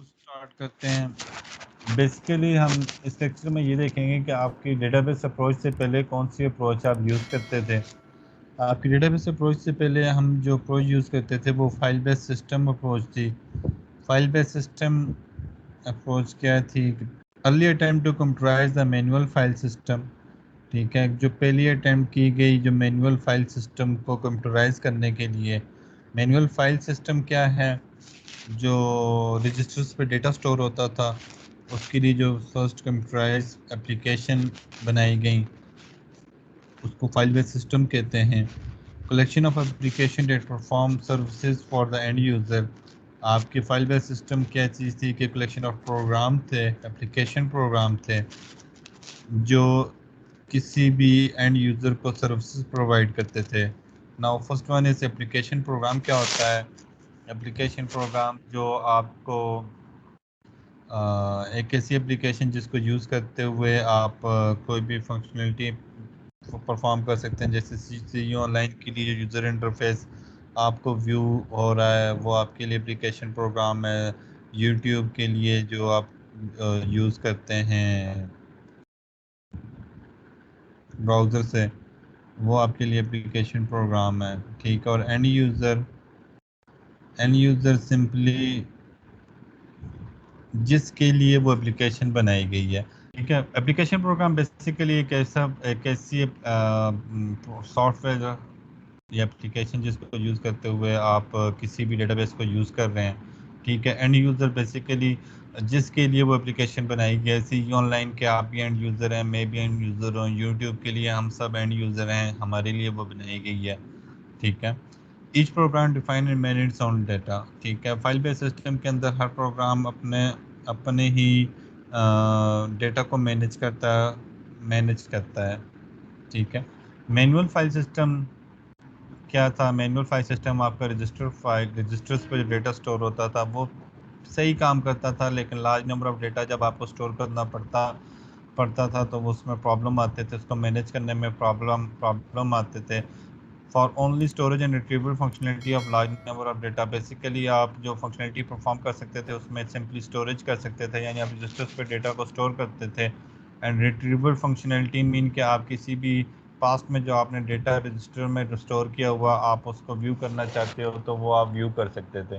तो स्टार्ट करते हैं। बेसिकली हम इस लेक्चर में ये देखेंगे कि आपकी डेटाबेस अप्रोच से पहले कौन सी अप्रोच आप यूज़ करते थे। आपकी डेटाबेस अप्रोच से पहले हम जो अप्रोच यूज़ करते थे वो फाइल बेस्ड सिस्टम अप्रोच थी। फाइल बेस्ड सिस्टम अप्रोच क्या थी? Early attempt to computerise the manual file system. ठीक है, जो पहली अटेम्प्ट की गई जो मैनुअल फाइल सिस्टम को कंप्यूटराइज करने के लिए। मैनुअल फाइल सिस्टम क्या है? जो रजिस्टर्स पे डेटा स्टोर होता था उसके लिए जो फर्स्ट कंप्यूटराइज एप्लीकेशन बनाई गई उसको फाइल बेस्ड सिस्टम कहते हैं। Collection of application that perform services for the end user. आपके फाइल बेस्ड सिस्टम क्या चीज़ थी कि कलेक्शन ऑफ प्रोग्राम थे, एप्लीकेशन प्रोग्राम थे जो किसी भी एंड यूज़र को सर्विसेज प्रोवाइड करते थे। Now first one is application program. क्या होता है एप्लीकेशन प्रोग्राम? जो आपको एक ऐसी एप्लीकेशन जिसको यूज़ करते हुए आप कोई भी फंक्शनलिटी परफॉर्म कर सकते हैं। जैसे सी ऑनलाइन के लिए यूज़र इंटरफेस आपको व्यू हो रहा है वो आपके लिए एप्लीकेशन प्रोग्राम है। यूट्यूब के लिए जो आप यूज़ करते हैं ब्राउज़र से वो आपके लिए एप्लीकेशन प्रोग्राम है। ठीक है, और एंड यूज़र सिंपली जिसके लिए वो एप्लीकेशन बनाई गई है। ठीक है, एप्लीकेशन प्रोग्राम बेसिकली एक ऐसी सॉफ्टवेयर या एप्लीकेशन जिसको यूज़ करते हुए आप किसी भी डेटाबेस को यूज़ कर रहे हैं। ठीक है, एंड यूज़र बेसिकली जिसके लिए वो एप्लीकेशन बनाई गई है। सी ऑनलाइन के आप भी एंड यूज़र हैं, मैं भी एंड यूज़र हूँ, यूट्यूब के लिए हम सब एंड यूज़र हैं, हमारे लिए वो बनाई गई है। ठीक है, each program define and manage own data. ठीक है, फाइल बेस्ड सिस्टम के अंदर हर प्रोग्राम अपने ही डेटा को मैनेज करता है। ठीक है, मैनुअल फाइल सिस्टम क्या था? मैनुअल फाइल सिस्टम आपका रजिस्टर्स पे जो डेटा स्टोर होता था वो सही काम करता था, लेकिन लार्ज नंबर ऑफ डेटा जब आपको स्टोर करना पड़ता था तो उसमें प्रॉब्लम आते थे, उसको मैनेज करने में प्रॉब्लम आते थे। For only storage and retrieval functionality of large number of data. Basically आप जो फंक्शनलिटी परफॉर्म कर सकते थे उसमें सिंपली स्टोरेज कर सकते थे, यानी आप रजिस्टर्स पे डेटा को स्टोर करते थे। एंड रिट्रीवल फंक्शनलिटी मीन कि आप किसी भी पास्ट में जो आपने डेटा रजिस्टर में स्टोर किया हुआ आप उसको व्यू करना चाहते हो तो वो आप व्यू कर सकते थे।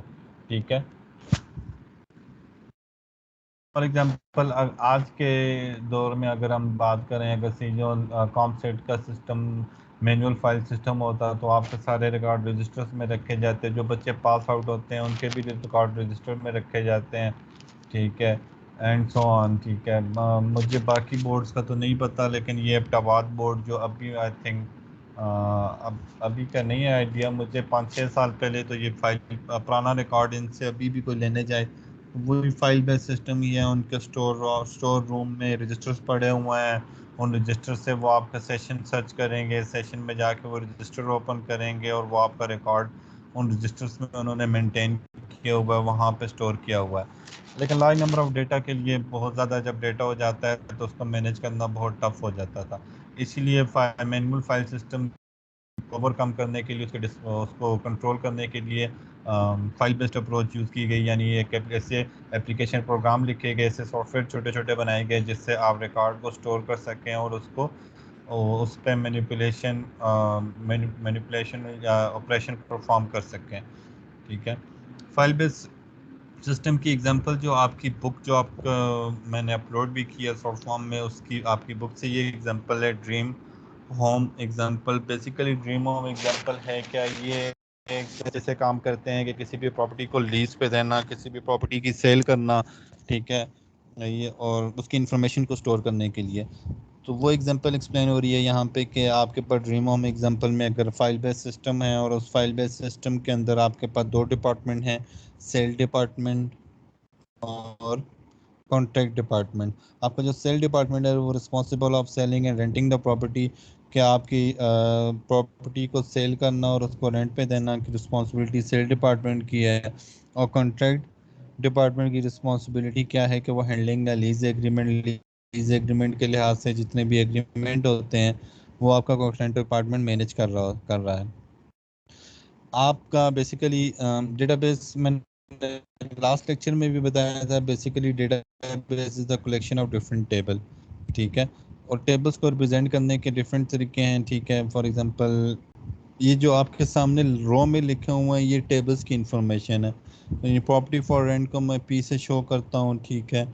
ठीक है, फॉर एग्जांपल आज के दौर में अगर हम बात करें, अगर सीजन कॉमसेट का सिस्टम मैनुअल फाइल सिस्टम होता तो आपके सारे रिकॉर्ड रजिस्टर्स में रखे जाते। जो बच्चे पास आउट होते हैं उनके भी रिकॉर्ड रजिस्टर में रखे जाते हैं। ठीक है, एंड सो ऑन। ठीक है, मुझे बाकी बोर्ड्स का तो नहीं पता, लेकिन ये एबटाबाद बोर्ड जो अभी आई थिंक अब अभी का नहीं है आइडिया मुझे, 5-6 साल पहले तो ये फाइल पुराना रिकॉर्ड इनसे अभी भी कोई लेने जाए वही फाइल बेस्ड सिस्टम ही है। उनके स्टोर रूम में रजिस्टर्स पड़े हुए हैं, उन रजिस्टर से वो आपका सेशन सर्च करेंगे, सेशन में जाके वो रजिस्टर ओपन करेंगे और वो आपका रिकॉर्ड उन रजिस्टर्स में उन्होंने मेंटेन किया हुआ है, वहाँ पे स्टोर किया हुआ है। लेकिन लार्ज नंबर ऑफ डेटा के लिए बहुत ज़्यादा जब डेटा हो जाता है तो उसको मैनेज करना बहुत टफ हो जाता था। इसीलिए मैनुअल फाइल सिस्टम ओवरकम करने के लिए उसको कंट्रोल करने के लिए फाइल बेस्ड अप्रोच यूज़ की गई। यानी एक ऐसे एप्लीकेशन प्रोग्राम लिखे गए, ऐसे सॉफ्टवेयर छोटे छोटे बनाए गए जिससे आप रिकॉर्ड को स्टोर कर सकें और उसको उस पर मैनिपुलेशन या ऑपरेशन परफॉर्म कर सकें। ठीक है, फाइल बेस्ड सिस्टम की एग्जांपल जो आपकी बुक जो आपका मैंने अपलोड भी किया शॉर्ट फॉर्म में, उसकी आपकी बुक से ये एग्जांपल है dream home example. Basically dream home example है क्या? ये एक जैसे काम करते हैं कि किसी भी प्रॉपर्टी को लीज पे देना, किसी भी प्रॉपर्टी की सेल करना। ठीक है, ये और उसकी इंफॉर्मेशन को स्टोर करने के लिए। तो वो एग्जांपल एक्सप्लेन हो रही है यहाँ पे कि आपके पास ड्रीम होम एग्जांपल में अगर फाइल बेस्ड सिस्टम है और उस फाइल बेस्ड सिस्टम के अंदर आपके पास 2 डिपार्टमेंट हैं, सेल डिपार्टमेंट और कॉन्ट्रैक्ट डिपार्टमेंट। आपका जो सेल डिपार्टमेंट है वो responsible of selling and renting the property. क्या आपकी प्रॉपर्टी को सेल करना और उसको रेंट पे देना की रिस्पॉन्सिबिलिटी सेल डिपार्टमेंट की है। और कॉन्ट्रैक्ट डिपार्टमेंट की रिस्पॉन्सिबिलिटी क्या है कि वो हैंडलिंग द लीज एग्रीमेंट के लिहाज से जितने भी एग्रीमेंट होते हैं वो आपका कॉन्ट्रैक्ट डिपार्टमेंट मैनेज कर रहा है। आपका बेसिकली डेटाबेस मैंने लास्ट लेक्चर में भी बताया था, basically database is the collection of different table, ठीक है। और टेबल्स को रिप्रेजेंट करने के डिफरेंट तरीके हैं, ठीक है। फॉर एग्जांपल ये जो आपके सामने रो में लिखे हुए हैं ये टेबल्स की इंफॉर्मेशन है। तो ये प्रॉपर्टी फॉर रेंट को मैं पी से शो करता हूँ, ठीक है।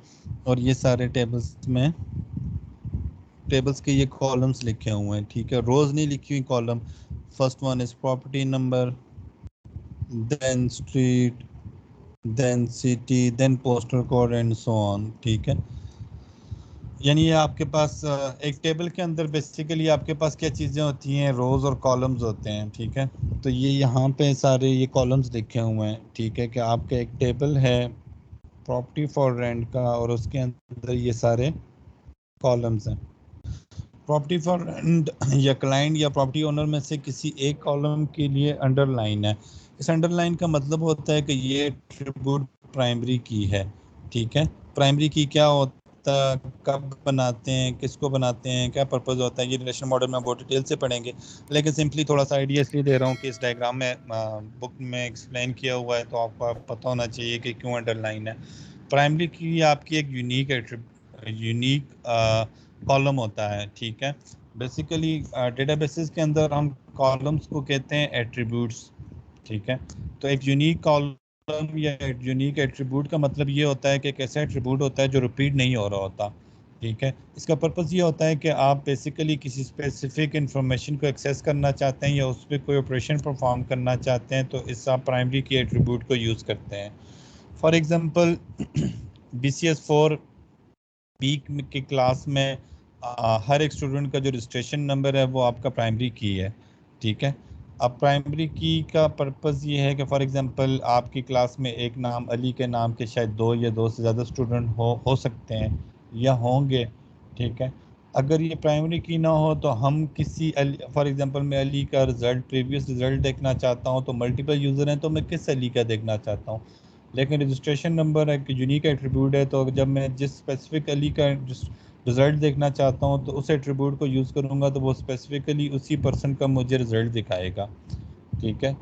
और ये सारे टेबल्स में टेबल्स के ये कॉलम्स लिखे हुए हैं, ठीक है। रोज नहीं लिखी हुई, column. First one is property number, then street, then city, then postal code and so on, ठीक है। यानी ये आपके पास एक टेबल के अंदर बेसिकली आपके पास क्या चीज़ें होती हैं, रोज और कॉलम्स होते हैं, ठीक है। तो ये यहाँ पे सारे ये कॉलम्स लिखे हुए हैं, ठीक है, कि आपका एक टेबल है प्रॉपर्टी फॉर रेंट का और उसके अंदर ये सारे कॉलम्स हैं। प्रॉपर्टी फॉर रेंट या क्लाइंट या प्रॉपर्टी ओनर में से किसी एक कॉलम के लिए अंडरलाइन है। इस अंडरलाइन का मतलब होता है कि ये एट्रिब्यूट प्राइमरी की है, ठीक है। प्राइमरी की क्या होता है, कब बनाते हैं, किसको बनाते हैं, क्या पर्पस होता है, ये रिलेशन मॉडल में बहुत डिटेल से पढ़ेंगे। लेकिन सिंपली थोड़ा सा आइडिया इसलिए दे रहा हूँ कि इस डायग्राम में बुक में एक्सप्लेन किया हुआ है, तो आपको पता होना चाहिए कि क्यों अंडरलाइन है। प्राइमरी की आपकी एक यूनिक कॉलम होता है, ठीक है। बेसिकली डेटाबेसेस के अंदर हम कॉलम्स को कहते हैं एट्रीब्यूट्स, ठीक है। तो एक यूनिक कॉलम या यूनिक एट्रीब्यूट का मतलब ये होता है कि एक ऐसा एट्रीब्यूट होता है जो रिपीट नहीं हो रहा होता, ठीक है। इसका पर्पस ये होता है कि आप बेसिकली किसी स्पेसिफिक इंफॉर्मेशन को एक्सेस करना चाहते हैं या उस पर कोई ऑपरेशन परफॉर्म करना चाहते हैं, तो इस आप प्राइमरी की एट्रीब्यूट को यूज़ करते हैं। फॉर एग्जांपल BCS 4 पीक के क्लास में हर एक स्टूडेंट का जो रजिस्ट्रेशन नंबर है वो आपका प्राइमरी की है, ठीक है। अब प्राइमरी की का पर्पस ये है कि फॉर एग्जांपल आपकी क्लास में एक नाम अली के नाम के शायद 2 या 2 से ज़्यादा स्टूडेंट हो सकते हैं या होंगे, ठीक है। अगर ये प्राइमरी की ना हो तो हम किसी फॉर एग्जांपल मैं अली का रिज़ल्ट, प्रीवियस रिज़ल्ट देखना चाहता हूँ, तो मल्टीपल यूज़र हैं तो मैं किस अली का देखना चाहता हूँ। लेकिन रजिस्ट्रेशन नंबर एक यूनिक एट्रीब्यूट है, तो जब मैं जिस स्पेसिफिक अली का रिजल्ट देखना चाहता हूँ तो उस एट्रीब्यूट को यूज़ करूँगा तो वो स्पेसिफिकली उसी पर्सन का मुझे रिजल्ट दिखाएगा, ठीक है।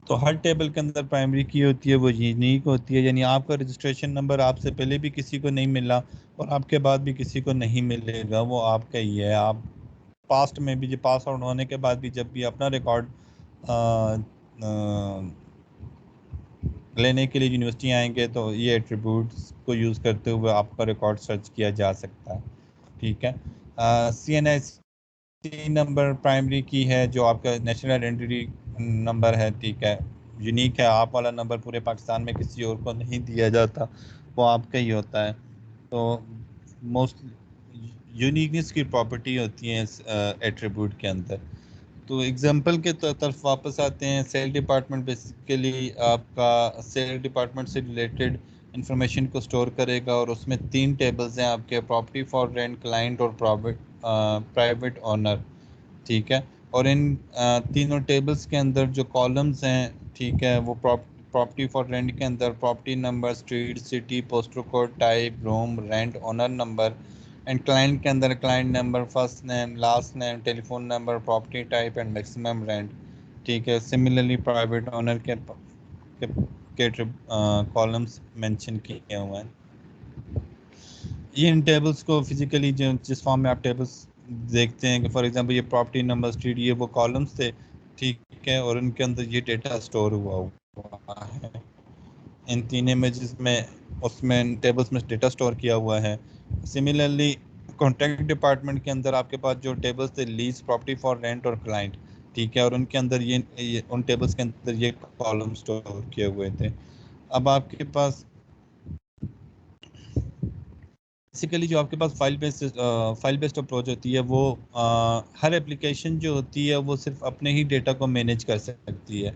तो हर टेबल के अंदर प्राइमरी की होती है वो यूनिक होती है, यानी आपका रजिस्ट्रेशन नंबर आपसे पहले भी किसी को नहीं मिला और आपके बाद भी किसी को नहीं मिलेगा, वो आपका ही है। आप पास्ट में भी, जो पास आउट होने के बाद भी जब भी अपना रिकॉर्ड लेने के लिए यूनिवर्सिटी आएंगे तो ये एट्रीब्यूट्स को यूज़ करते हुए आपका रिकॉर्ड सर्च किया जा सकता है, ठीक है। CNIC नंबर प्राइमरी की है जो आपका नेशनल आइडेंटिटी नंबर है, ठीक है। यूनिक है, आप वाला नंबर पूरे पाकिस्तान में किसी और को नहीं दिया जाता, वो आपका ही होता है। तो मोस्ट यूनिकनेस की प्रॉपर्टी होती है इस एट्रीब्यूट के अंदर। तो एग्जाम्पल के तरफ वापस आते हैं। सेल डिपार्टमेंट बेसिकली आपका सेल डिपार्टमेंट से रिलेटेड इंफॉर्मेशन को स्टोर करेगा और उसमें 3 टेबल्स हैं आपके, प्रॉपर्टी फॉर रेंट, क्लाइंट और प्राइवेट ओनर, ठीक है। और इन तीनों टेबल्स के अंदर जो कॉलम्स हैं, ठीक है, वो प्रॉपर्टी फॉर रेंट के अंदर property number, street, city, postal code, type, room, rent, owner number. And client के अंदर client number, first name, last name, telephone number, property type and maximum rent, ठीक है। सिमिलरली प्राइवेट ओनर के columns mention किए हुए हैं। ये इन tables को फिजिकली जो जिस फॉर्म में आप टेबल्स देखते हैं कि फॉर एग्जांपल ये प्रॉपर्टी नंबर, स्ट्रीट, ये वो कॉलम्स थे, ठीक है, और उनके अंदर ये डेटा स्टोर हुआ है इन 3 इमेजेस में, उसमें टेबल्स में डेटा स्टोर किया हुआ है। सिमिलरली कॉन्ट्रैक्ट डिपार्टमेंट के अंदर आपके पास जो टेबल्स थे, लीज, प्रॉपर्टी फॉर रेंट और क्लाइंट, ठीक है, और उनके अंदर ये उन टेबल्स के अंदर ये कॉलम स्टोर किए हुए थे। अब आपके पास बेसिकली जो आपके पास फाइल बेस्ड अप्रोच होती है वो हर एप्लीकेशन जो होती है वो सिर्फ अपने ही डेटा को मैनेज कर सकती है,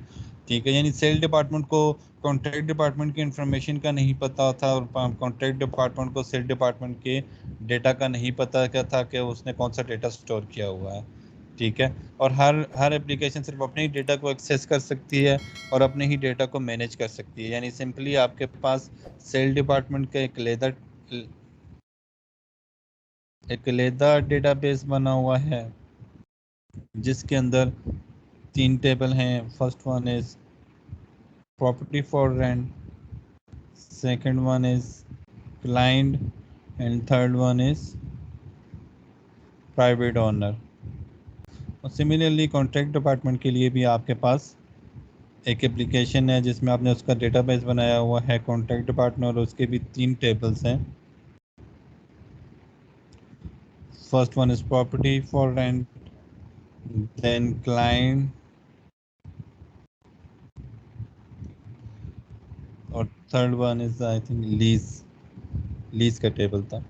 ठीक है। यानी सेल डिपार्टमेंट को कॉन्ट्रैक्ट डिपार्टमेंट की इंफॉर्मेशन का नहीं पता था और कॉन्ट्रैक्ट डिपार्टमेंट को सेल डिपार्टमेंट के डेटा का नहीं पता क्या था कि उसने कौन सा डेटा स्टोर किया हुआ है, ठीक है। और हर एप्लीकेशन सिर्फ अपने ही डेटा को एक्सेस कर सकती है और अपने ही डेटा को मैनेज कर सकती है। यानी सिंपली आपके पास सेल डिपार्टमेंट का एक अलहदा डेटाबेस बना हुआ है जिसके अंदर 3 टेबल हैं। First one is property for rent, second one is client, and third one is private owner. और सिमिलरली कॉन्ट्रैक्ट डिपार्टमेंट के लिए भी आपके पास एक एप्लीकेशन है जिसमें आपने उसका डेटाबेस बनाया हुआ है कॉन्ट्रैक्ट डिपार्टमेंट, और उसके भी 3 टेबल्स हैं. First one is property for rent, then client, और third one is I think lease का टेबल था.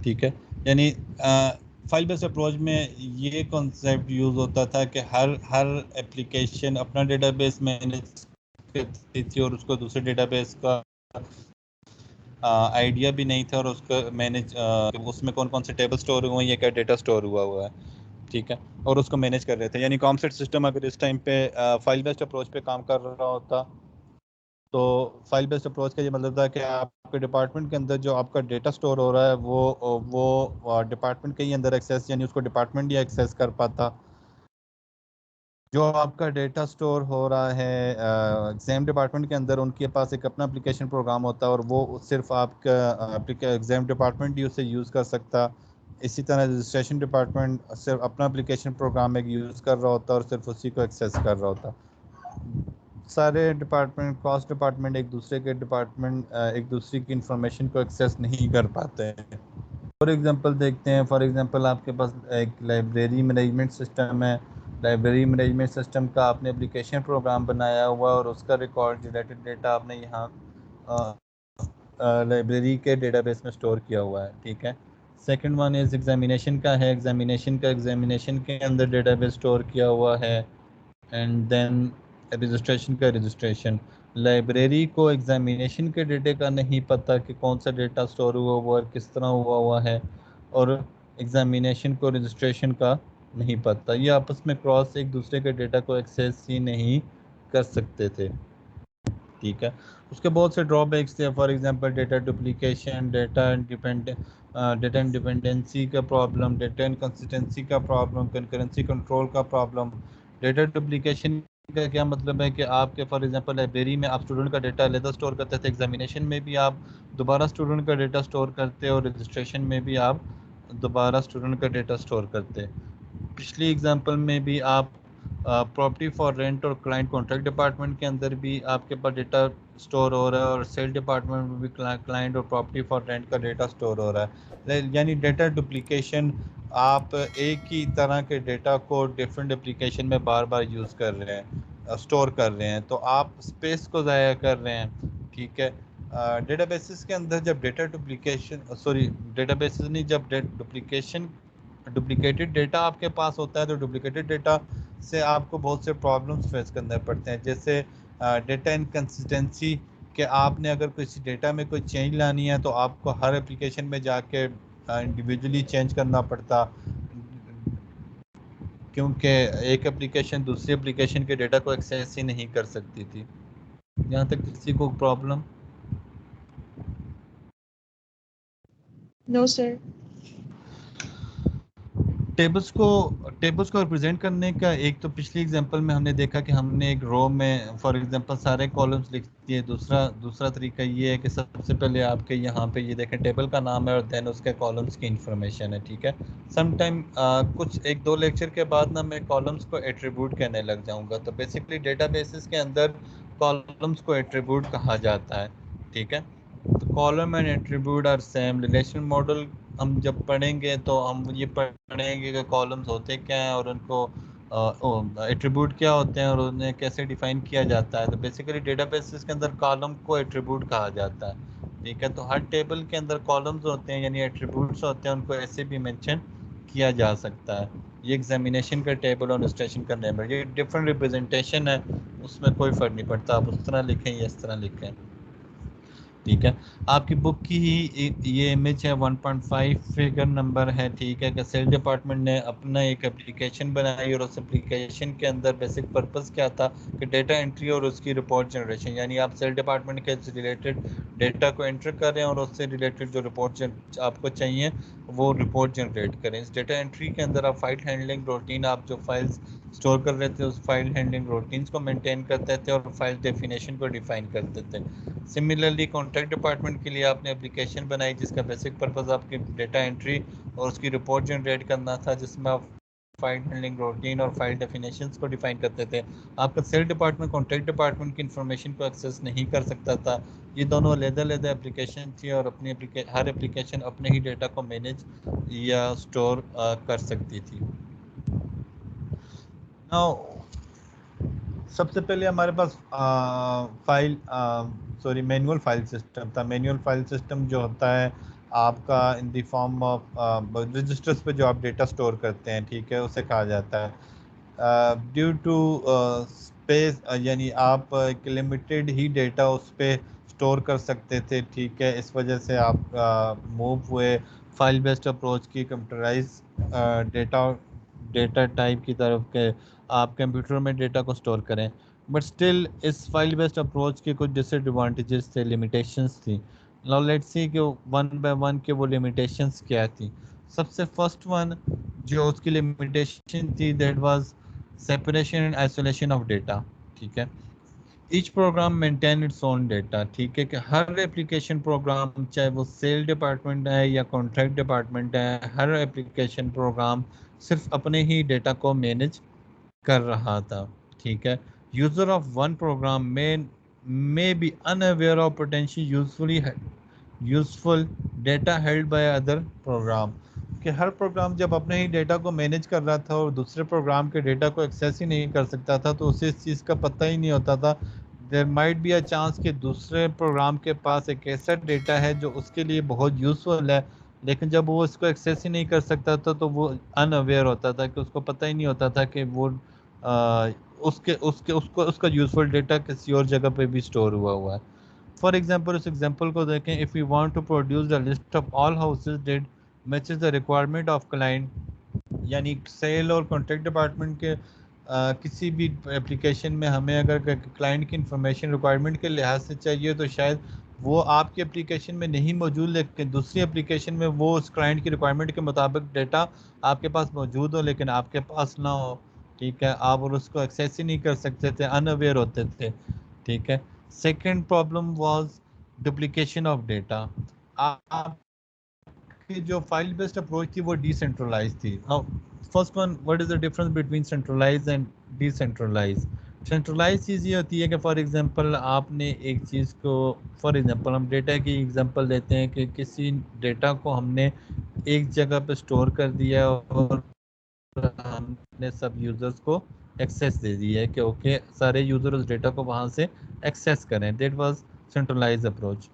ठीक है, यानी फाइल बेस्ड अप्रोच में ये कॉन्सेप्ट यूज़ होता था कि हर एप्लीकेशन अपना डेटाबेस मैनेज करती थी और उसको दूसरे डेटाबेस का आइडिया भी नहीं था, और उसका मैनेज उसमें कौन कौन से टेबल स्टोर हुए हैं, ये क्या डेटा स्टोर हुआ है. ठीक है, और उसको मैनेज कर रहे थे. यानी कॉमसेट सिस्टम अगर इस टाइम पे फाइल बेस्ड अप्रोच पे काम कर रहा होता, तो फाइल बेस्ड अप्रोच का ये मतलब था कि आपके डिपार्टमेंट के अंदर जो आपका डेटा स्टोर हो रहा है वो डिपार्टमेंट के ही अंदर एक्सेस, यानी उसको डिपार्टमेंट ही एक्सेस कर पाता. जो आपका डेटा स्टोर हो रहा है एग्ज़ाम डिपार्टमेंट के अंदर, उनके पास एक अपना एप्लीकेशन प्रोग्राम होता है और वो सिर्फ आपका एग्ज़ाम डिपार्टमेंट ही उसे यूज़ कर सकता. इसी तरह रजिस्ट्रेशन डिपार्टमेंट सिर्फ अपना एप्लीकेशन प्रोग्राम एक यूज़ कर रहा होता और सिर्फ उसी को एक्सेस कर रहा होता. सारे डिपार्टमेंट, कॉस्ट डिपार्टमेंट एक दूसरे की इंफॉर्मेशन को एक्सेस नहीं कर पाते हैं. फॉर एग्जांपल देखते हैं, फॉर एग्जांपल आपके पास एक लाइब्रेरी मैनेजमेंट सिस्टम है. लाइब्रेरी मैनेजमेंट सिस्टम का आपने एप्लीकेशन प्रोग्राम बनाया हुआ और उसका रिकॉर्ड रिलेटेड डेटा आपने यहाँ लाइब्रेरी के डेटाबेस में स्टोर किया हुआ है. ठीक है. सेकंड वन इज एग्जामिनेशन का है. एग्जामिनेशन के अंदर डेटाबेस स्टोर किया हुआ है. And then registration. लाइब्रेरी को एग्जामिनेशन के डेटे का नहीं पता कि कौन सा डेटा स्टोर हुआ हुआ है, किस तरह हुआ है, और एग्जामिनेशन को रजिस्ट्रेशन का नहीं पता. ये आपस में क्रॉस एक दूसरे के डेटा को एक्सेस ही नहीं कर सकते थे. ठीक है. उसके बहुत से ड्रॉबैक्स थे. For example data duplication, data independency का प्रॉब्लम, डेटा इनकंसिस्टेंसी का प्रॉब्लम, कंकरेंसी कंट्रोल का प्रॉब्लम. डेटा डुप्लीकेशन का क्या मतलब है कि आपके फॉर एग्जांपल लाइब्रेरी में आप स्टूडेंट का डेटा अलग स्टोर करते थे, एग्जामिनेशन में भी आप दोबारा स्टूडेंट का डेटा स्टोर करते, और रजिस्ट्रेशन में भी आप दोबारा स्टूडेंट का डेटा स्टोर करते. पिछली एग्जांपल में भी आप प्रॉपर्टी फॉर रेंट और क्लाइंट कॉन्ट्रैक्ट डिपार्टमेंट के अंदर भी आपके पास डेटा स्टोर हो रहा है, और सेल डिपार्टमेंट में भी क्लाइंट और प्रॉपर्टी फॉर रेंट का डेटा स्टोर हो रहा है. यानी डेटा डुप्लीकेशन, आप एक ही तरह के डेटा को डिफरेंट एप्लीकेशन में बार बार यूज़ कर रहे हैं, स्टोर कर रहे हैं, तो आप स्पेस को ज़ाया कर रहे हैं. ठीक है. डेटाबेसिस के अंदर जब डेटाबेसिस नहीं, जब डुप्लीकेटेड डेटा आपके पास होता है, तो डुप्लीकेटेड डेटा से आपको बहुत से प्रॉब्लम्स फेस करने पड़ते हैं. जैसे डेटा इनकंसिस्टेंसी, कि आपने अगर किसी डेटा में कोई चेंज लानी है तो आपको हर एप्लीकेशन में जाके इंडिविजुअली चेंज करना पड़ता, क्योंकि एक एप्लीकेशन दूसरी एप्लीकेशन के डेटा को एक्सेस ही नहीं कर सकती थी. यहाँ तक किसी को प्रॉब्लम? No sir. टेबल्स को रिप्रेजेंट करने का, एक तो पिछली एग्जांपल में हमने देखा कि हमने एक रो में फॉर एग्जांपल सारे कॉलम्स लिख दिए. दूसरा तरीका ये है कि सबसे पहले आपके यहाँ पे ये देखें टेबल का नाम है और देन उसके कॉलम्स की इंफॉर्मेशन है. ठीक है. समटाइम कुछ 1-2 लेक्चर के बाद ना मैं कॉलम्स को एट्रीब्यूट कहने लग जाऊँगा. तो बेसिकली डेटाबेसिस के अंदर कॉलम्स को एट्रीब्यूट कहा जाता है. ठीक है. तो column and attribute are same. Relation model हम जब पढ़ेंगे तो हम ये पढ़ेंगे कि कॉलम्स होते क्या हैं और उनको एट्रीब्यूट क्या होते हैं और उन्हें कैसे डिफाइन किया जाता है. तो बेसिकली डेटाबेसेस के अंदर कॉलम को एट्रीब्यूट कहा जाता है. ठीक है. तो हर टेबल के अंदर कॉलम्स होते हैं, यानी एट्रीब्यूट्स होते हैं, उनको ऐसे भी मेंशन किया जा सकता है. ये एग्जामिनेशन का टेबल और रजिस्ट्रेशन का टेबल, ये डिफरेंट रिप्रेजेंटेशन है, उसमें कोई फ़र्क नहीं पड़ता, आप उस तरह लिखें या इस तरह लिखें. ठीक है। आपकी बुक की ही ये इमेज है, 1.5 फिगर नंबर है, ठीक है। कि सेल डिपार्टमेंट ने अपना एक एप्लीकेशन बनाई और उस एप्लीकेशन के अंदर बेसिक पर्पस क्या था कि डेटा एंट्री और उसकी रिपोर्ट जनरेशन, यानी आप सेल डिपार्टमेंट के रिलेटेड डेटा को एंटर कर रहे हैं और उससे रिलेटेड जो रिपोर्ट आपको चाहिए वो रिपोर्ट जनरेट करें। इस डेटा एंट्री के अंदर आप फाइल हैंडलिंग रूटीन, आप जो फाइल्स स्टोर कर रहे थे उस फाइल हैंडलिंग रूटीन्स को मेंटेन करते थे और फाइल डेफिनेशन को डिफाइन करते थे। सिमिलरली कॉन्ट्रैक्ट डिपार्टमेंट के लिए आपने एप्लीकेशन बनाई जिसका बेसिक पर्पस आपकी डेटा एंट्री और उसकी रिपोर्ट जनरेट करना था, जिसमें आप फाइल हैंडलिंग रूटीन और फाइल डेफिनेशंस को डिफाइन करते थे। आपका सेल डिपार्टमेंट कॉन्ट्रैक्ट डिपार्टमेंट की इन्फॉर्मेशन को एक्सेस नहीं कर सकता था। ये दोनों अलग-अलग एप्लीकेशन थी और अपनी हर एप्लीकेशन अपने ही डेटा को मैनेज या स्टोर कर सकती थी। नाउ सबसे पहले हमारे पास मैनुअल फाइल सिस्टम था। मैनुअल फाइल सिस्टम जो होता है आपका in the form of registers पे जो आप डेटा स्टोर करते हैं, ठीक है, उसे कहा जाता है। ड्यू टू स्पेस, यानी आप एक लिमिटेड ही डेटा उस पर स्टोर कर सकते थे, ठीक है। इस वजह से आप मूव हुए फाइल बेस्ड अप्रोच की कंप्यूटराइज डेटा टाइप की तरफ के, आप कंप्यूटर में डेटा को स्टोर करें। बट स्टिल इस फाइल बेस्ड अप्रोच के कुछ डिसएडवांटेजेस थे, लिमिटेशंस थी। नाउ लेट्स सी कि वन बाय वन के वो लिमिटेशंस क्या थी। सबसे फर्स्ट वन जो उसकी लिमिटेशन थी, that was separation and isolation of data, ठीक है। Each program maintain its own data, ठीक है। कि हर एप्लीकेशन प्रोग्राम, चाहे वो सेल डिपार्टमेंट है या कॉन्ट्रैक्ट डिपार्टमेंट है, हर एप्लीकेशन प्रोग्राम सिर्फ अपने ही डेटा को मैनेज कर रहा था, ठीक है। User of one program may be unaware of potentially useful data held by other program. कि हर प्रोग्राम जब अपने ही डेटा को मैनेज कर रहा था और दूसरे प्रोग्राम के डेटा को एक्सेस ही नहीं कर सकता था, तो उसे इस चीज़ का पता ही नहीं होता था। There might be a chance कि दूसरे प्रोग्राम के पास एक ऐसा डेटा है जो उसके लिए बहुत यूजफुल है, लेकिन जब वो इसको एक्सेस ही नहीं कर सकता था तो वो अनअवेयर होता था, कि उसको पता ही नहीं होता था कि वो उसके उसके उसको उसका यूजफुल डेटा किसी और जगह पे भी स्टोर हुआ है। फॉर एग्जाम्पल, उस एग्जाम्पल को देखें, if you want to produce the list of all houses that matches the requirement of client, यानी सेल और कॉन्ट्रैक्ट डिपार्टमेंट के किसी भी एप्लीकेशन में हमें अगर क्लाइंट की इंफॉर्मेशन रिक्वायरमेंट के लिहाज से चाहिए तो शायद वो आपकी एप्लीकेशन में नहीं मौजूद, लेकिन दूसरी एप्लीकेशन में वो उस क्लाइंट की रिक्वायरमेंट के मुताबिक डेटा आपके पास मौजूद हो लेकिन आपके पास ना हो, ठीक है। आप और उसको एक्सेस ही नहीं कर सकते थे, अनअवेयर होते थे, ठीक है। Second problem was duplication of data. आपकी जो फाइल बेस्ड अप्रोच थी वो डिसेंट्रलाइज थी। Now first one, what is the difference between centralise and decentralise. Centralise चीज़ ये होती है कि फॉर एग्जांपल आपने एक चीज़ को, फॉर एग्जांपल हम डेटा की एग्जांपल देते हैं कि किसी डेटा को हमने एक जगह पे स्टोर कर दिया और हमने सब यूजर्स को एक्सेस दे दी है कि ओके सारे यूजर उस डेटा को वहां से एक्सेस करें। That was centralise approach.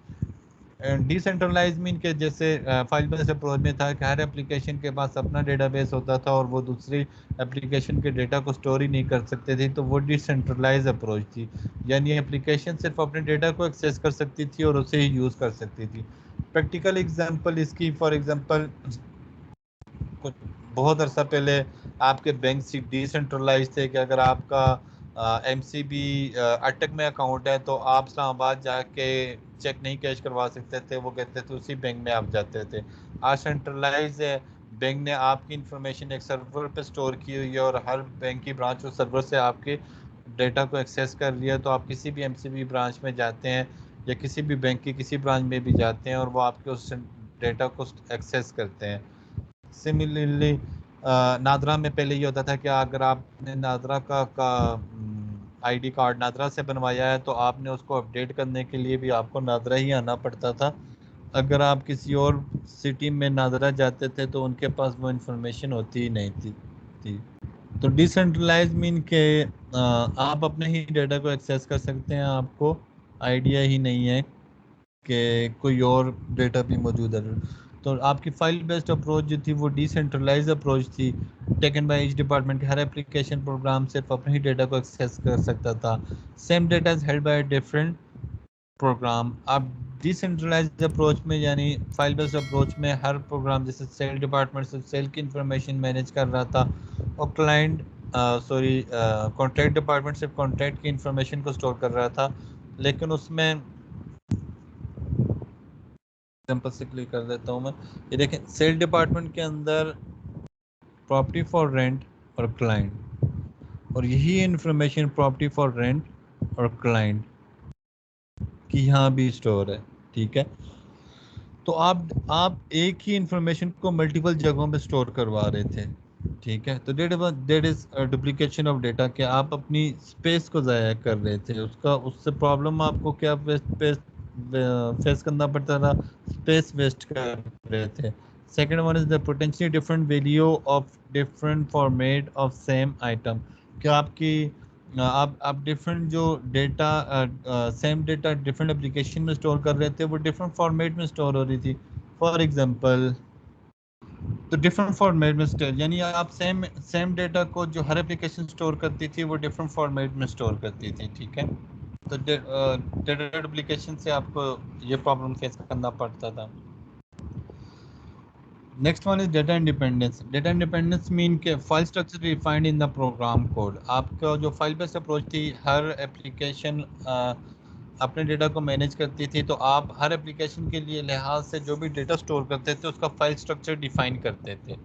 Decentralise mean के जैसे फाइल बेस्ड अप्रोच में था कि हर एप्लीकेशन के पास अपना डेटाबेस होता था और वो दूसरी एप्लीकेशन के डेटा को स्टोर ही नहीं कर सकते थे, तो वो डिसेंट्रलाइज अप्रोच थी। यानी एप्लीकेशन सिर्फ अपने डेटा को एक्सेस कर सकती थी और उसे ही यूज़ कर सकती थी। प्रैक्टिकल एग्जांपल इसकी, फॉर एग्जांपल कुछ बहुत अरसा पहले आपके बैंक डिसेंट्रलाइज थे कि अगर आपका MCB अटक में अकाउंट है तो आप इस्लामाबाद जाके चेक नहीं कैश करवा सकते थे, वो कहते थे उसी बैंक में आप जाते थे। आज सेंट्रलाइज है, बैंक ने आपकी इंफॉर्मेशन एक सर्वर पे स्टोर की हुई है और हर बैंक की ब्रांच उस सर्वर से आपके डेटा को एक्सेस कर लिया, तो आप किसी भी MCB ब्रांच में जाते हैं या किसी भी बैंक की किसी ब्रांच में भी जाते हैं और वो आपके उस डेटा को एक्सेस करते हैं। सिमिलरली नादरा में पहले ये होता था कि अगर आपने नादरा का ID कार्ड नादरा से बनवाया है तो आपने उसको अपडेट करने के लिए भी आपको नादरा ही आना पड़ता था। अगर आप किसी और सिटी में नादरा जाते थे तो उनके पास वो इंफॉर्मेशन होती ही नहीं थी। तो डिसेंट्रलाइज मीन के आप अपने ही डेटा को एक्सेस कर सकते हैं, आपको आइडिया ही नहीं है कि कोई और डेटा भी मौजूद है। तो आपकी फाइल बेस्ड अप्रोच जो थी वो डिसेंट्रलाइज अप्रोच थी, टेकन बाय ईच डिपार्टमेंट के हर एप्लीकेशन प्रोग्राम सिर्फ अपने ही डेटा को एक्सेस कर सकता था। Same data is held by different program. आप डिसेंट्रलाइज्ड अप्रोच में यानी फाइल बेस्ड अप्रोच में हर प्रोग्राम जैसे सेल डिपार्टमेंट से सेल की इंफॉर्मेशन मैनेज कर रहा था और क्लाइंट कॉन्ट्रैक्ट डिपार्टमेंट से कॉन्ट्रैक्ट की इंफॉर्मेशन को स्टोर कर रहा था। लेकिन उसमें एग्जांपल से क्लिक कर देता हूँ मैं, ये देखें सेल डिपार्टमेंट के अंदर प्रॉपर्टी फॉर रेंट और क्लाइंट, और यही इंफॉर्मेशन प्रॉपर्टी फॉर रेंट और क्लाइंट की यहाँ भी स्टोर है। ठीक है, तो आप एक ही इंफॉर्मेशन को मल्टीपल जगहों पे स्टोर करवा रहे थे। ठीक है, तो that is duplication of data, कि आप अपनी स्पेस को ज़ाया कर रहे थे। उससे प्रॉब्लम आपको क्या फेस करना पड़ता था, स्पेस वेस्ट कर रहे थे। Second one is the potentially different value of different format of same item, कि आपकी आप डिफरेंट जो data same data different application में स्टोर कर रहे थे वो डिफरेंट फॉर्मेट में स्टोर हो रही थी। फॉर एग्जांपल, तो डिफरेंट फॉर्मेट में स्टोर यानी आप सेम डेटा को जो हर एप्लीकेशन स्टोर करती थी वो डिफरेंट फॉर्मेट में स्टोर करती थी। ठीक है, तो डेटा डुप्लीकेशन से आपको ये प्रॉब्लम फेस करना पड़ता था। Next one is data independence. Data independence mean के file structure defined in the program code. आपका जो फाइल बेस्ड अप्रोच थी, हर एप्लीकेशन अपने डेटा को मैनेज करती थी, तो आप हर एप्लीकेशन के लिए लिहाज से जो भी डेटा स्टोर करते थे उसका फाइल स्ट्रक्चर डिफाइन करते थे।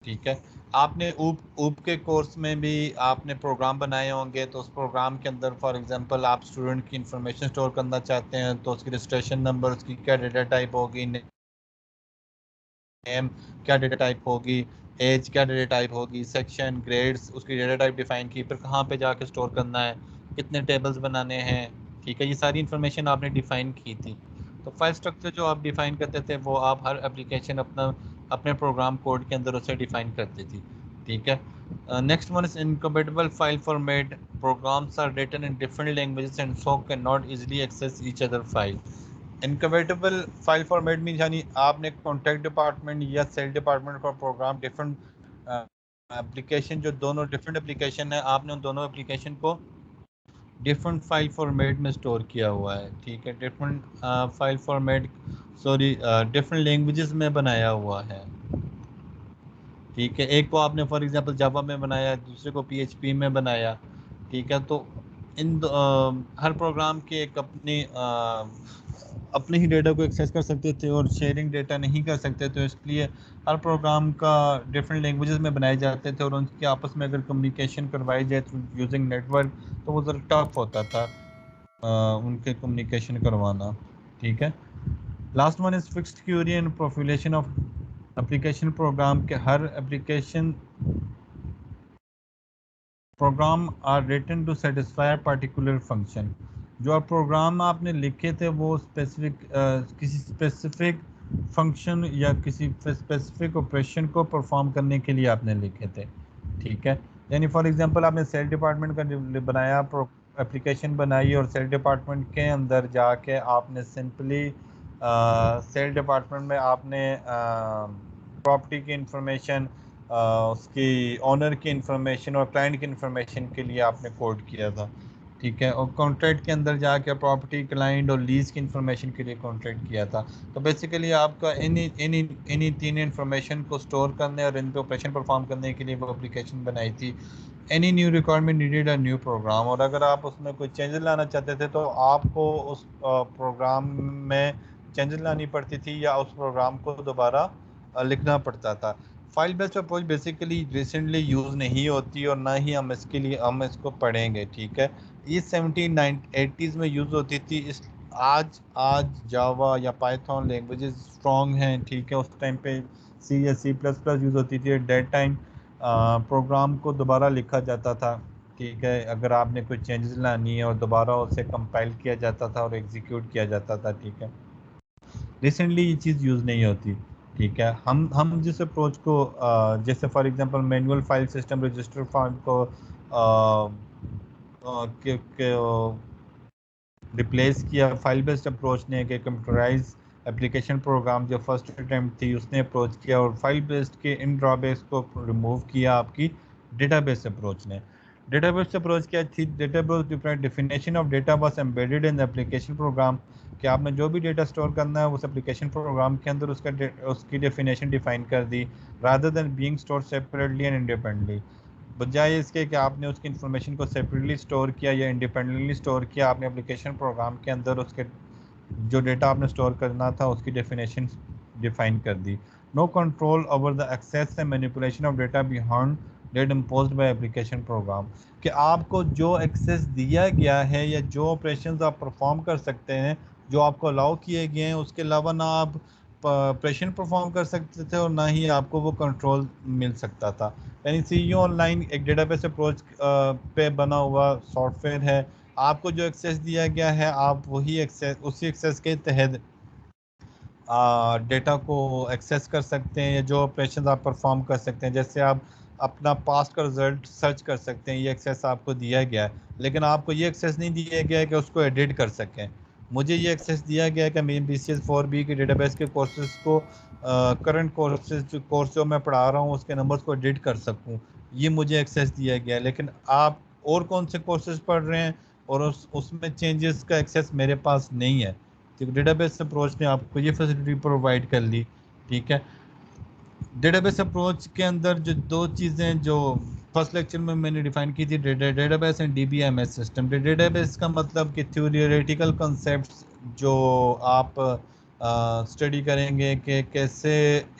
ठीक है, आपने ऊप के कोर्स में भी आपने प्रोग्राम बनाए होंगे, तो उस प्रोग्राम के अंदर फॉर एग्जांपल आप स्टूडेंट की इंफॉर्मेशन स्टोर करना चाहते हैं, तो उसकी रजिस्ट्रेशन नंबर, उसकी क्या डेटा टाइप होगी, नेम क्या डेटा टाइप होगी, एज क्या डेटा टाइप होगी, सेक्शन, ग्रेड्स, उसकी डेटा टाइप डिफाइन की, फिर कहाँ पे जाके स्टोर करना है, कितने टेबल्स बनाने हैं। ठीक है, ये सारी इन्फॉर्मेशन आपने डिफाइन की थी। तो फाइल स्ट्रक्चर जो आप डिफाइन करते थे वो आप हर एप्लीकेशन अपने प्रोग्राम कोड के अंदर उसे डिफाइन करती थी। ठीक है, next one is incompatible file format. Programs are written in different languages and so can not easily access each other file. Incompatible file format mean यानी आपने कॉन्टैक्ट डिपार्टमेंट या सेल डिपार्टमेंट का प्रोग्राम डिफरेंट एप्लीकेशन, जो दोनों different application है, आपने उन दोनों एप्लीकेशन को डिफरेंट फाइल फॉर्मेट में स्टोर किया हुआ है। ठीक है, different file format different languages में बनाया हुआ है। ठीक है, एक को आपने फॉर एग्जांपल जावा में बनाया, दूसरे को पीएचपी में बनाया। ठीक है, तो हर प्रोग्राम के एक अपने ही डेटा को एक्सेस कर सकते थे और शेयरिंग डेटा नहीं कर सकते, तो इसलिए हर प्रोग्राम का डिफरेंट लैंग्वेजेस में बनाए जाते थे और उनके आपस में अगर कम्युनिकेशन करवाई जाए यूजिंग नेटवर्क तो वो ज़रा टफ होता था उनके कम्युनिकेशन करवाना। ठीक है, last one is fixed query and proliferation of application. Program के हर application program are written to satisfy particular function. जो आप प्रोग्राम आपने लिखे थे वो किसी स्पेसिफिक फंक्शन या किसी स्पेसिफिक ऑपरेशन को परफॉर्म करने के लिए आपने लिखे थे। ठीक है, यानी फॉर एग्जांपल आपने सेल डिपार्टमेंट का बनाया, एप्लीकेशन बनाई और सेल डिपार्टमेंट के अंदर जाके आपने सिंपली सेल डिपार्टमेंट में आपने प्रॉपर्टी की इंफॉर्मेशन, उसकी ऑनर की इंफॉर्मेशन और क्लाइंट की इंफॉर्मेशन के लिए आपने कोड किया था। ठीक है, और कॉन्ट्रैक्ट के अंदर जाके प्रॉपर्टी, क्लाइंट और लीज की इंफॉर्मेशन के लिए कॉन्ट्रैक्ट किया था। तो बेसिकली आपका इन्हीं तीन इंफॉर्मेशन को स्टोर करने और इन पे ऑपरेशन परफॉर्म करने के लिए वो एप्लीकेशन बनाई थी। Any new requirement needed a new program, और अगर आप उसमें कोई चेंजेस लाना चाहते थे तो आपको उस प्रोग्राम में चेंजेस लानी पड़ती थी या उस प्रोग्राम को दोबारा लिखना पड़ता था। File based approach basically recently use नहीं होती और ना ही हम इसको पढ़ेंगे। ठीक है, ये 1780s में यूज़ होती थी। इस आज जावा या पाइथन लैंग्वेजेस स्ट्रॉन्ग हैं। ठीक है, उस टाइम पे सी या C++ यूज़ होती थी। डेट टाइम प्रोग्राम को दोबारा लिखा जाता था। ठीक है, अगर आपने कोई चेंजेस लानी है और दोबारा उसे कंपाइल किया जाता था और एग्जीक्यूट किया जाता था। ठीक है, रिसेंटली ये चीज़ यूज़ नहीं होती। ठीक है, हम जिस अप्रोच को जैसे for example manual file system register file को रिप्लेस किया फाइल बेस्ड अप्रोच ने, कि कंप्यूटराइज एप्लीकेशन प्रोग्राम जो फर्स्ट अटेम्प्ट थी उसने अप्रोच किया, और फाइल बेस्ड के इन ड्रॉबैक्स को रिमूव किया आपकी डेटाबेस अप्रोच ने। डेटाबेस अप्रोच क्या थी? Database different definition of data was embedded in the application program, कि आपने जो भी डेटा स्टोर करना है उस एप्लीकेशन प्रोग्राम के अंदर उसकी डेफिनेशन डिफाइन कर दी, rather than being store separately and independently. बजाय इसके कि आपने उसकी इन्फॉर्मेशन को सेपरेटली स्टोर किया या इंडिपेंडेंटली स्टोर किया, आपने एप्लीकेशन प्रोग्राम के अंदर उसके जो डेटा आपने स्टोर करना था उसकी डेफिनेशन डिफाइन कर दी। No control over the access and manipulation of data beyond that imposed by application program, कि आपको जो एक्सेस दिया गया है या जो ऑपरेशंस आप परफॉर्म कर सकते हैं, जो आपको अलाउ किए गए हैं, उसके अलावा ना आप ऑपरेशन परफॉर्म कर सकते थे और ना ही आपको वो कंट्रोल मिल सकता था। यानी सीईओ ऑनलाइन एक डेटाबेस अप्रोच पे बना हुआ सॉफ्टवेयर है। आपको जो एक्सेस दिया गया है आप वही एक्सेस, उसी एक्सेस के तहत डेटा को एक्सेस कर सकते हैं, या जो ऑपरेशन आप परफॉर्म कर सकते हैं। जैसे आप अपना पास्ट का रिजल्ट सर्च कर सकते हैं, ये एक्सेस आपको दिया गया है, लेकिन आपको ये एक्सेस नहीं दिया गया है कि उसको एडिट कर सकें। मुझे ये एक्सेस दिया गया है कि मैं BCS4B के डेटाबेस के कोर्सेज को करंट कोर्स जो मैं पढ़ा रहा हूँ उसके नंबर्स को एडिट कर सकूँ, ये मुझे एक्सेस दिया गया है। लेकिन आप और कौन से कोर्सेज पढ़ रहे हैं और उसमें चेंजेस का एक्सेस मेरे पास नहीं है। तो डेटाबेस अप्रोच ने आपको ये फैसिलिटी प्रोवाइड कर ली। ठीक है, डेटाबेस अप्रोच के अंदर जो दो चीज़ें जो फर्स्ट लेक्चर में मैंने डिफाइन की थी, database and DBMS system. Database का मतलब कि थ्योरेटिकल कॉन्सेप्ट्स जो आप स्टडी करेंगे कि कैसे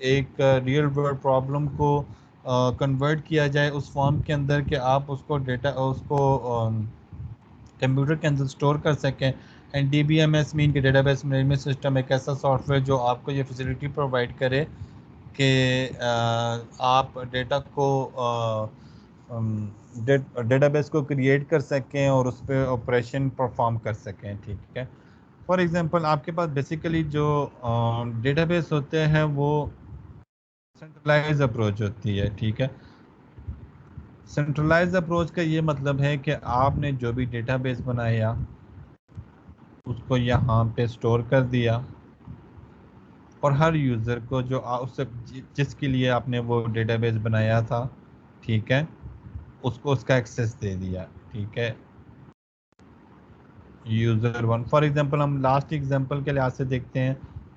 एक रियल वर्ल्ड प्रॉब्लम को कन्वर्ट किया जाए उस फॉर्म के अंदर कि आप उसको कंप्यूटर के अंदर स्टोर कर सकें। एंड DBMS मीन कि डेटाबेस मैनेजमेंट सिस्टम, एक ऐसा सॉफ्टवेयर जो आपको ये फैसिलिटी प्रोवाइड करे कि आप डेटा को डेटाबेस को क्रिएट कर सकें और उस पर ऑपरेशन परफॉर्म कर सकें। ठीक है, फॉर एग्जांपल आपके पास बेसिकली जो डेटाबेस होते हैं वो सेंट्रलाइज अप्रोच होती है। ठीक है, सेंट्रलाइज अप्रोच का ये मतलब है कि आपने जो भी डेटाबेस बनाया उसको यहाँ पे स्टोर कर दिया, और हर यूज़र को जो उससे जिसके लिए आपने वो डेटाबेस बनाया था, ठीक है, उसको उसका एक्सेस दे दिया। ठीक है, यूज़र वन फॉर एग्जांपल, हम लास्ट एग्जांपल के लिहाज से देखते हैं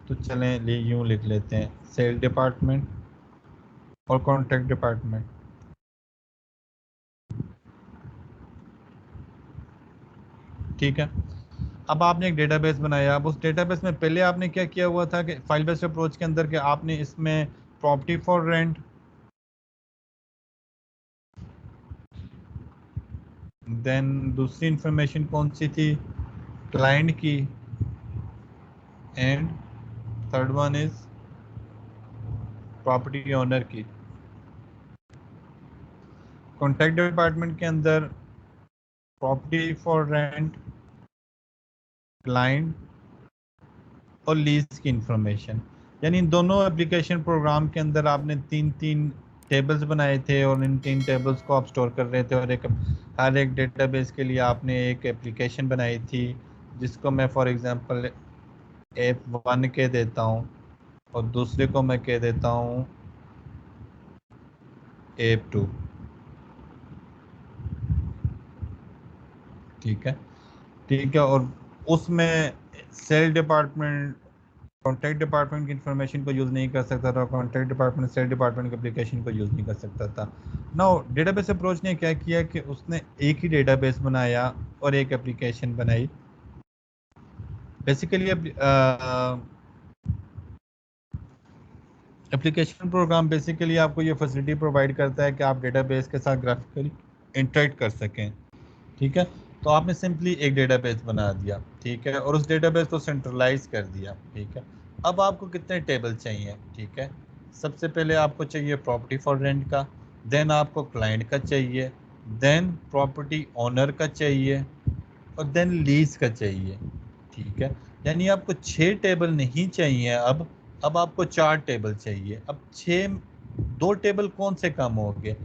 तो चलें ले यूँ लिख लेते हैं, सेल डिपार्टमेंट और कॉन्ट्रैक्ट डिपार्टमेंट। ठीक है, अब आपने एक डेटाबेस बनाया। अब उस डेटाबेस में पहले आपने क्या किया हुआ था कि फाइल बेस्ड अप्रोच के अंदर के आपने इसमें प्रॉपर्टी फॉर रेंट, देन दूसरी इंफॉर्मेशन कौन सी थी, क्लाइंट की, and third one is property owner की। कॉन्ट्रैक्ट डिपार्टमेंट के अंदर प्रॉपर्टी फॉर रेंट, क्लाइंट और लीज की इंफॉर्मेशन। यानी इन दोनों एप्लीकेशन प्रोग्राम के अंदर आपने तीन तीन टेबल्स बनाए थे और इन तीन टेबल्स को आप स्टोर कर रहे थे, और हर एक डेटाबेस के लिए आपने एक एप्लीकेशन बनाई थी जिसको मैं फॉर एग्जांपल F1 कह देता हूँ और दूसरे को मैं कह देता हूँ F2। ठीक है, ठीक है, और उसमें सेल डिपार्टमेंट कॉन्टैक्ट डिपार्टमेंट की इंफॉर्मेशन को यूज़ नहीं कर सकता था, कॉन्टैक्ट डिपार्टमेंट सेल डिपार्टमेंट की एप्लीकेशन को यूज़ नहीं कर सकता था। नाउ डेटाबेस अप्रोच ने क्या किया कि उसने एक ही डेटाबेस बनाया और एक एप्लीकेशन बनाई। बेसिकली एप्लीकेशन प्रोग्राम बेसिकली आपको ये फैसिलिटी प्रोवाइड करता है कि आप डेटाबेस के साथ ग्राफिकली इंटरेक्ट कर सकें। ठीक है, तो आपने सिंपली एक डेटाबेस बना दिया, ठीक है, और उस डेटाबेस को सेंट्रलाइज कर दिया। ठीक है, अब आपको कितने टेबल चाहिए? ठीक है, सबसे पहले आपको चाहिए प्रॉपर्टी फॉर रेंट का, देन आपको क्लाइंट का चाहिए, देन प्रॉपर्टी ओनर का चाहिए, और देन लीज का चाहिए। ठीक है, यानी आपको 6 टेबल नहीं चाहिए, अब आपको 4 टेबल चाहिए। अब 2 टेबल कौन से कम हो गए?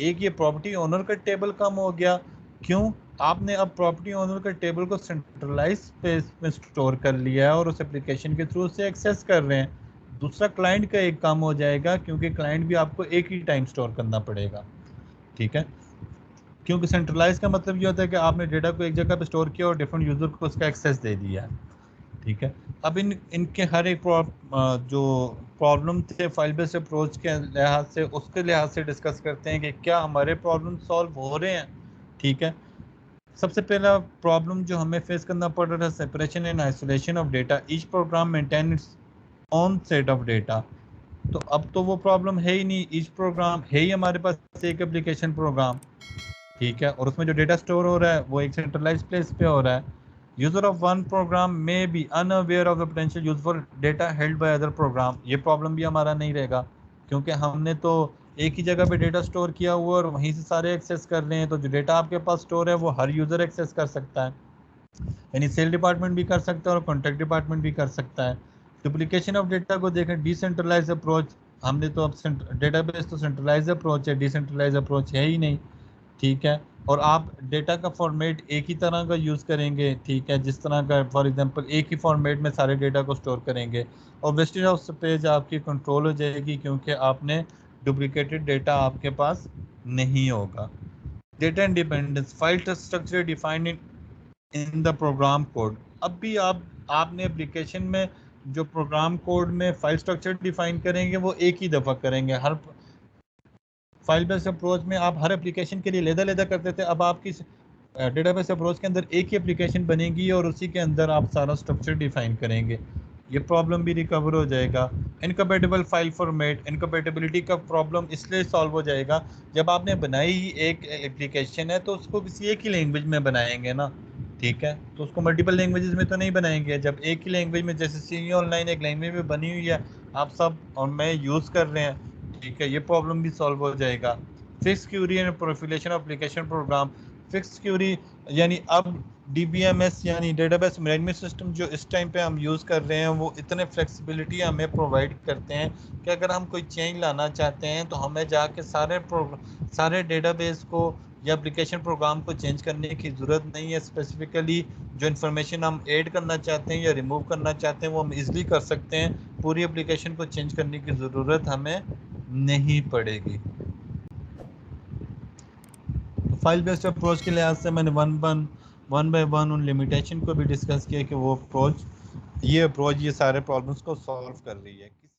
एक ये प्रॉपर्टी ओनर का टेबल कम हो गया, क्यों? आपने अब प्रॉपर्टी ओनर का टेबल को सेंट्रलाइज स्पेस में स्टोर कर लिया है और उस एप्लीकेशन के थ्रू से एक्सेस कर रहे हैं। दूसरा क्लाइंट का एक काम हो जाएगा, क्योंकि क्लाइंट भी आपको एक ही टाइम स्टोर करना पड़ेगा। ठीक है, क्योंकि सेंट्रलाइज का मतलब ये होता है कि आपने डेटा को एक जगह पे स्टोर किया और डिफरेंट यूजर को उसका एक्सेस दे दिया, ठीक है। अब इनके हर एक जो प्रॉब्लम थे फाइल बेस्ड अप्रोच के लिहाज से, उसके लिहाज से डिस्कस करते हैं कि क्या हमारे प्रॉब्लम सॉल्व हो रहे हैं, ठीक है। सबसे पहला प्रॉब्लम जो हमें फेस करना पड़ रहा है, separation and isolation of data, each program maintain its own set of data. तो अब तो वो प्रॉब्लम है ही नहीं, ईच प्रोग्राम है ही हमारे पास एक एप्लीकेशन प्रोग्राम, ठीक है, और उसमें जो डेटा स्टोर हो रहा है वो एक सेंट्रलाइज प्लेस पे हो रहा है। User of one program may be unaware of the potential use for data held by other program. ये प्रॉब्लम भी हमारा नहीं रहेगा, क्योंकि हमने तो एक ही जगह पे डेटा स्टोर किया हुआ और वहीं से सारे एक्सेस कर रहे हैं। तो जो डेटा आपके पास स्टोर है वो हर यूजर एक्सेस कर सकता है, यानी सेल डिपार्टमेंट भी कर सकता है और कॉन्टैक्ट डिपार्टमेंट भी कर सकता है। डुप्लीकेशन ऑफ डेटा को देखें, डिसेंट्रलाइज अप्रोच, हमने तो अब डेटाबेस तो सेंट्रलाइज अप्रोच है, डिसेंट्रलाइज अप्रोच है ही नहीं, ठीक है। और आप डेटा का फॉर्मेट एक ही तरह का यूज़ करेंगे, ठीक है, जिस तरह का फॉर एग्जांपल एक ही फॉर्मेट में सारे डेटा को स्टोर करेंगे, और वेस्टेज ऑफ स्पेस आपकी कंट्रोल हो जाएगी, क्योंकि आपने डुप्लीकेटेड डेटा आपके पास नहीं होगा। Data independence, file structure defined in the program code. अब भी आपने एप्लीकेशन में जो प्रोग्राम कोड में फाइल स्ट्रक्चर डिफाइन करेंगे वो एक ही दफ़ा करेंगे। हर फाइल बेस्ड अप्रोच में आप हर एप्लीकेशन के लिए लेदा करते थे, अब आपकी डेटाबेस अप्रोच के अंदर एक ही एप्लीकेशन बनेगी और उसी के अंदर आप सारा स्ट्रक्चर डिफाइन करेंगे। ये प्रॉब्लम भी रिकवर हो जाएगा। इनकम्पैटिबल फाइल फॉर्मेट, इनकम्पैटिबिलिटी का प्रॉब्लम इसलिए सॉल्व हो जाएगा, जब आपने बनाई ही एक एप्लीकेशन है तो उसको किसी एक ही लैंग्वेज में बनाएंगे ना, ठीक है, तो उसको मल्टीपल लैंग्वेजेस में तो नहीं बनाएंगे। जब एक ही लैंग्वेज में, जैसे सी ऑनलाइन एक लैंग्वेज में बनी हुई है, आप सब और मैं यूज़ कर रहे हैं, ठीक है, ये प्रॉब्लम भी सॉल्व हो जाएगा। Fix query and proliferation application program, fix query यानी अब डीबीएमएस यानी डेटाबेस मैनेजमेंट सिस्टम जो इस टाइम पे हम यूज़ कर रहे हैं वो इतने फ्लेक्सिबिलिटी हमें प्रोवाइड करते हैं कि अगर हम कोई चेंज लाना चाहते हैं तो हमें जाके सारे डेटाबेस को या एप्लीकेशन प्रोग्राम को चेंज करने की ज़रूरत नहीं है। स्पेसिफिकली जो इन्फॉर्मेशन हम ऐड करना चाहते हैं या रिमूव करना चाहते हैं वो हम इजीली कर सकते हैं, पूरी एप्लीकेशन को चेंज करने की ज़रूरत हमें नहीं पड़ेगी। फाइल बेस्ड अप्रोच के लिहाज से मैंने वन बाय वन उन लिमिटेशन को भी डिस्कस किया कि वो अप्रोच ये सारे प्रॉब्लम्स को सॉल्व कर रही है।